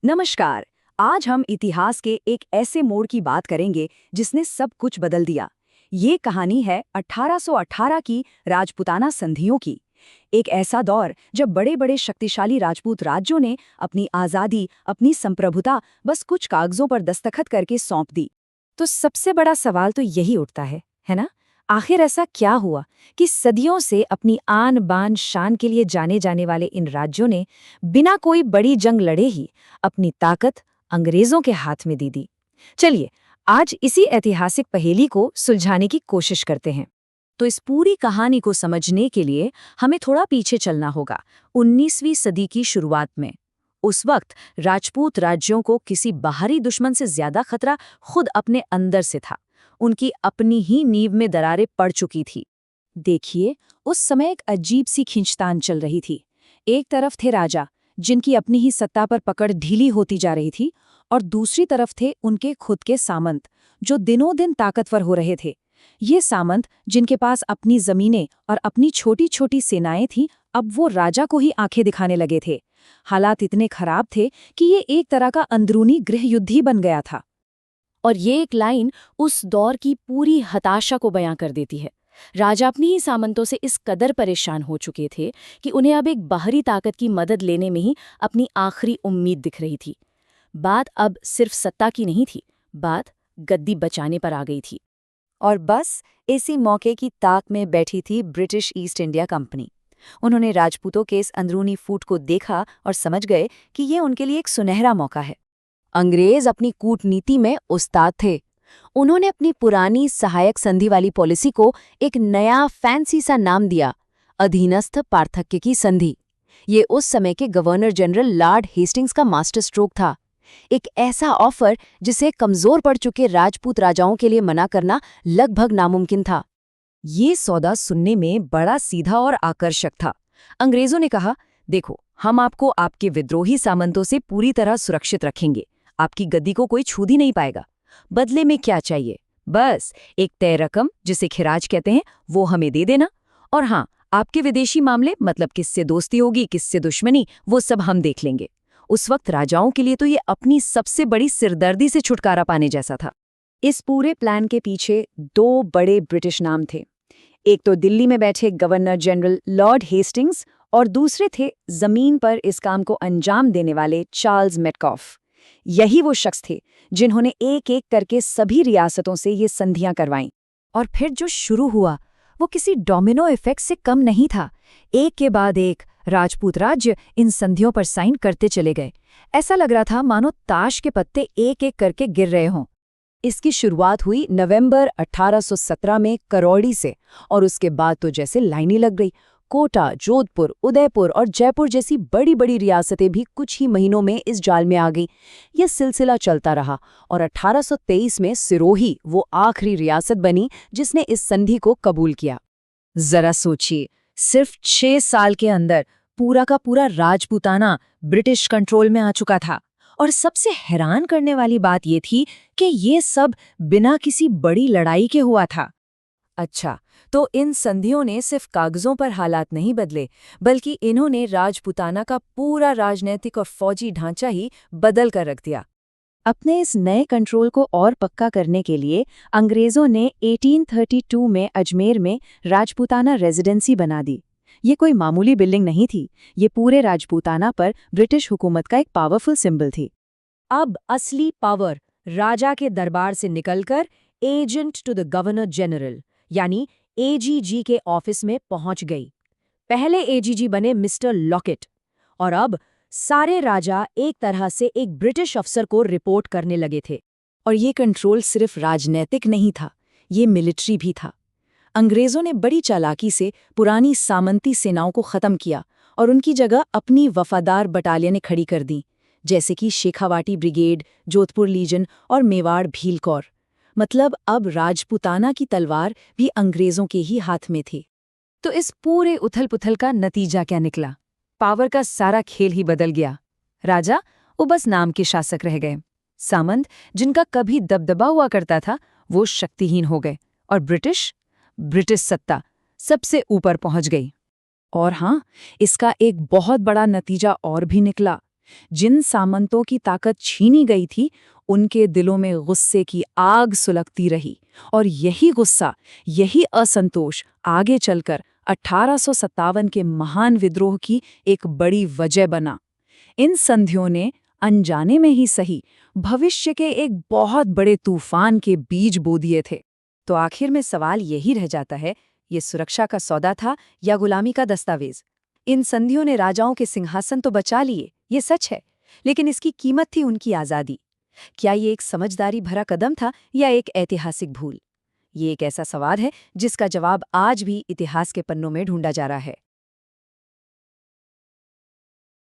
नमस्कार। आज हम इतिहास के एक ऐसे मोड़ की बात करेंगे जिसने सब कुछ बदल दिया। ये कहानी है 1818 की राजपूताना संधियों की। एक ऐसा दौर जब बड़े बड़े शक्तिशाली राजपूत राज्यों ने अपनी आज़ादी, अपनी संप्रभुता बस कुछ कागजों पर दस्तखत करके सौंप दी। तो सबसे बड़ा सवाल तो यही उठता है ना? आखिर ऐसा क्या हुआ कि सदियों से अपनी आन बान शान के लिए जाने जाने वाले इन राज्यों ने बिना कोई बड़ी जंग लड़े ही अपनी ताकत अंग्रेजों के हाथ में दे दी? चलिए, आज इसी ऐतिहासिक पहेली को सुलझाने की कोशिश करते हैं। तो इस पूरी कहानी को समझने के लिए हमें थोड़ा पीछे चलना होगा, 19वीं सदी की शुरुआत में। उस वक्त राजपूत राज्यों को किसी बाहरी दुश्मन से ज्यादा खतरा खुद अपने अंदर से था। उनकी अपनी ही नींव में दरारें पड़ चुकी थी। देखिए, उस समय एक अजीब सी खींचतान चल रही थी। एक तरफ थे राजा, जिनकी अपनी ही सत्ता पर पकड़ ढीली होती जा रही थी, और दूसरी तरफ थे उनके खुद के सामंत, जो दिनों दिन ताकतवर हो रहे थे। ये सामंत, जिनके पास अपनी जमीनें और अपनी छोटी छोटी सेनाएं थीं, अब वो राजा को ही आंखें दिखाने लगे थे। हालात इतने खराब थे कि ये एक तरह का अंदरूनी गृह युद्ध ही बन गया था। और ये एक लाइन उस दौर की पूरी हताशा को बयां कर देती है। राजा अपनी ही सामंतों से इस कदर परेशान हो चुके थे कि उन्हें अब एक बाहरी ताकत की मदद लेने में ही अपनी आखिरी उम्मीद दिख रही थी। बात अब सिर्फ सत्ता की नहीं थी, बात गद्दी बचाने पर आ गई थी। और बस इसी मौके की ताक में बैठी थी ब्रिटिश ईस्ट इंडिया कंपनी। उन्होंने राजपूतों के इस अंदरूनी फूट को देखा और समझ गए कि ये उनके लिए एक सुनहरा मौका है। अंग्रेज अपनी कूटनीति में उस्ताद थे। उन्होंने अपनी पुरानी सहायक संधि वाली पॉलिसी को एक नया फैंसी सा नाम दिया, अधीनस्थ पार्थक्य की संधि। ये उस समय के गवर्नर जनरल लॉर्ड हेस्टिंग्स का मास्टर स्ट्रोक था। एक ऐसा ऑफर जिसे कमजोर पड़ चुके राजपूत राजाओं के लिए मना करना लगभग नामुमकिन था। ये सौदा सुनने में बड़ा सीधा और आकर्षक था। अंग्रेजों ने कहा, देखो, हम आपको आपके विद्रोही सामंतों से पूरी तरह सुरक्षित रखेंगे। आपकी गद्दी को कोई छू ही नहीं पाएगा। बदले में क्या चाहिए? बस एक तय रकम, जिसे खिराज कहते हैं, वो हमें दे देना। और हाँ, आपके विदेशी मामले, मतलब किससे दोस्ती होगी, किससे दुश्मनी, वो सब हम देख लेंगे। उस वक्त राजाओं के लिए तो ये अपनी सबसे बड़ी सिरदर्दी से छुटकारा पाने जैसा था। इस पूरे प्लान के पीछे दो बड़े ब्रिटिश नाम थे। एक तो दिल्ली में बैठे गवर्नर जनरल लॉर्ड हेस्टिंग्स, और दूसरे थे जमीन पर इस काम को अंजाम देने वाले चार्ल्स मेटकॉफ। यही वो शख्स थे जिन्होंने एक एक करके सभी रियासतों से ये संधियां करवाईं। और फिर जो शुरू हुआ वो किसी डोमिनो इफेक्ट से कम नहीं था। एक के बाद एक राजपूत राज्य इन संधियों पर साइन करते चले गए। ऐसा लग रहा था मानो ताश के पत्ते एक एक करके गिर रहे हों। इसकी शुरुआत हुई नवंबर 1817 में करौड़ी से, और उसके बाद तो जैसे लाइनें लग गई। कोटा, जोधपुर, उदयपुर और जयपुर जैसी बड़ी बड़ी रियासतें भी कुछ ही महीनों में इस जाल में आ गईं। यह सिलसिला चलता रहा और 1823 में सिरोही वो आखिरी रियासत बनी जिसने इस संधि को कबूल किया। जरा सोचिए, सिर्फ 6 साल के अंदर पूरा का पूरा राजपूताना ब्रिटिश कंट्रोल में आ चुका था। और सबसे हैरान करने वाली बात ये थी कि ये सब बिना किसी बड़ी लड़ाई के हुआ था। अच्छा, तो इन संधियों ने सिर्फ कागजों पर हालात नहीं बदले, बल्कि इन्होंने राजपूताना का पूरा राजनैतिक और फौजी ढांचा ही बदल कर रख दिया। अपने इस नए कंट्रोल को और पक्का करने के लिए अंग्रेजों ने 1832 में अजमेर में राजपूताना रेजिडेंसी बना दी। ये कोई मामूली बिल्डिंग नहीं थी, ये पूरे राजपूताना पर ब्रिटिश हुकूमत का एक पावरफुल सिंबल थी। अब असली पावर राजा के दरबार से निकलकर agent to the governor general, यानी एजीजी के ऑफिस में पहुंच गई। पहले एजीजी बने मिस्टर लॉकेट, और अब सारे राजा एक तरह से एक ब्रिटिश अफसर को रिपोर्ट करने लगे थे। और ये कंट्रोल सिर्फ राजनैतिक नहीं था, ये मिलिट्री भी था। अंग्रेजों ने बड़ी चालाकी से पुरानी सामंती सेनाओं को खत्म किया और उनकी जगह अपनी वफादार बटालियनें खड़ी कर दी, जैसे कि शेखावाटी ब्रिगेड, जोधपुर लीजन और मेवाड़ भील कौर। मतलब अब राजपूताना की तलवार भी अंग्रेजों के ही हाथ में थी। तो इस पूरे उथल-पुथल का नतीजा क्या निकला? पावर का सारा खेल ही बदल गया। राजा वो बस नाम के शासक रह गए। सामंत, जिनका कभी दबदबा हुआ करता था, वो शक्तिहीन हो गए। और ब्रिटिश सत्ता सबसे ऊपर पहुंच गई। और हाँ, इसका एक बहुत बड़ा नतीजा और भी निकला। जिन सामंतों की ताकत छीनी गई थी, उनके दिलों में गुस्से की आग सुलगती रही और यही गुस्सा, यही असंतोष आगे चलकर 1857 के महान विद्रोह की एक बड़ी वजह बना। इन संधियों ने अनजाने में ही सही भविष्य के एक बहुत बड़े तूफान के बीज बो दिए थे। तो आखिर में सवाल यही रह जाता है, ये सुरक्षा का सौदा था या गुलामी का दस्तावेज? इन संधियों ने राजाओं के सिंहासन तो बचा लिए, ये सच है, लेकिन इसकी कीमत थी उनकी आज़ादी। क्या ये एक समझदारी भरा कदम था या एक ऐतिहासिक भूल? ये एक ऐसा सवाल है जिसका जवाब आज भी इतिहास के पन्नों में ढूंढा जा रहा है।